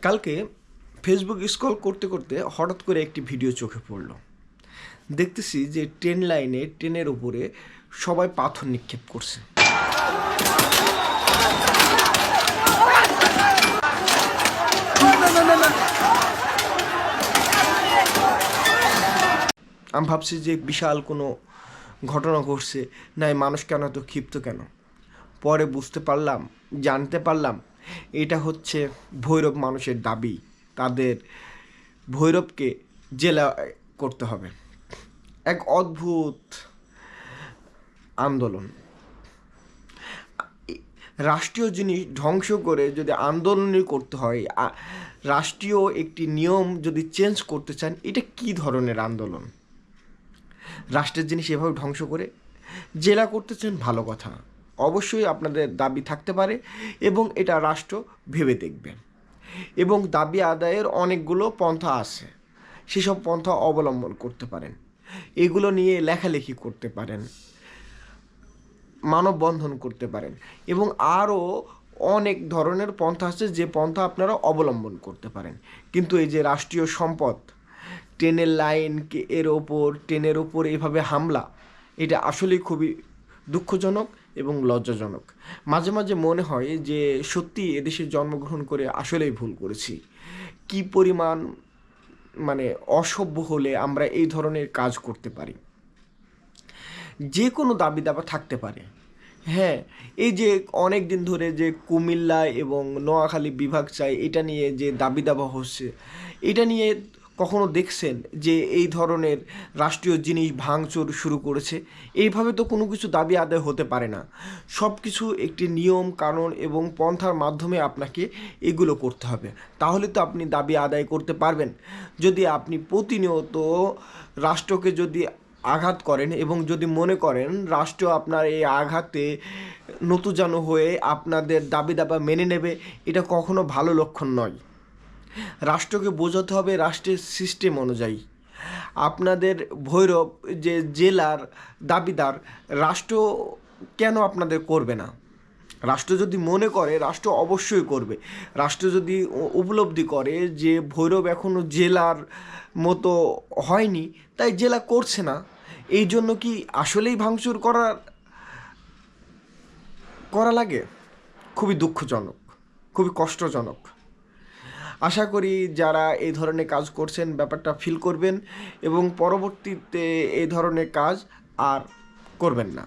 কালকে Facebook scroll করতে করতে হঠাৎ করে একটি ভিডিও চোখে পড়ল। দেখতেছি যে ট্রেন লাইনে ট্রেনের উপরে সবাই পাথর নিক্ষেপ করছে। আমি ভাবছি যে বিশাল কোনো ঘটনা ঘটছে, নাই মানুষ কেন এত ক্ষিপ্ত কেন। পরে জানতে পারলাম এটা হচ্ছে ভৈরব মানুষের দাবি, তাদের ভৈরবকে জেলা করতে হবে। এক অদ্ভুত আন্দোলন। রাষ্ট্রীয় জিনিস ধ্বংস করে যদি আন্দোলনই করতে হয়, রাষ্ট্রীয় একটি নিয়ম যদি চেঞ্জ করতে চান, এটা কি ধরনের আন্দোলন? রাষ্ট্রের জিনিস এভাবে ধ্বংস করে জেলা করতে চান, ভালো কথা, অবশ্যই আপনাদের দাবি থাকতে পারে এবং এটা রাষ্ট্র ভেবে দেখবে। এবং দাবি আদায়ের অনেকগুলো পন্থা আছে, সেসব পন্থা অবলম্বন করতে পারেন, এগুলো নিয়ে লেখালেখি করতে পারেন, মানববন্ধন করতে পারেন এবং আরও অনেক ধরনের পন্থা আছে যে পন্থা আপনারা অবলম্বন করতে পারেন। কিন্তু এই যে রাষ্ট্রীয় সম্পদ, ট্রেনের ওপর এভাবে হামলা, এটা আসলেই খুবই দুঃখজনক এবং লজ্জাজনক। মাঝে মাঝে মনে হয় যে সত্যি এদেশে জন্মগ্রহণ করে আসলেই ভুল করেছি। কি পরিমাণ অসভ্য হলে আমরা এই ধরনের কাজ করতে পারি। যে কোনো দাবি দাবা থাকতে পারে। হ্যাঁ, এই যে অনেক দিন ধরে যে কুমিল্লা এবং নোয়াখালী বিভাগ চাই, এটা নিয়ে যে দাবি দাবা হচ্ছে, এটা নিয়ে কখনো দেখছেন যে এই ধরনের রাষ্ট্রীয় জিনিস ভাঙচুর শুরু করেছে? এইভাবে তো কোনো কিছু দাবি আদায় হতে পারে না। সব কিছু একটি নিয়ম কানুন এবং পন্থার মাধ্যমে আপনাকে এগুলো করতে হবে, তাহলে তো আপনি দাবি আদায় করতে পারবেন। যদি আপনি প্রতিনিয়ত রাষ্ট্রকে যদি আঘাত করেন এবং যদি মনে করেন রাষ্ট্র আপনার এই আঘাতে নতুজানু হয়ে আপনাদের দাবি দাবা মেনে নেবে, এটা কখনো ভালো লক্ষণ নয়। রাষ্ট্রকে বোঝাতে হবে রাষ্ট্রের সিস্টেম অনুযায়ী। আপনাদের ভৈরব যে জেলার দাবিদার, রাষ্ট্র কেন আপনাদের করবে না? রাষ্ট্র যদি মনে করে, রাষ্ট্র অবশ্যই করবে। রাষ্ট্র যদি উপলব্ধি করে যে ভৈরব এখনও জেলার মতো হয়নি, তাই জেলা করছে না, এই জন্য কি আসলেই ভাঙচুর করা লাগে? খুবই দুঃখজনক, খুবই কষ্টজনক। আশা করি যারা এই ধরনের কাজ করছেন ব্যাপারটা ফিল করবেন এবং পরবর্তীতে এই ধরনের কাজ আর করবেন না।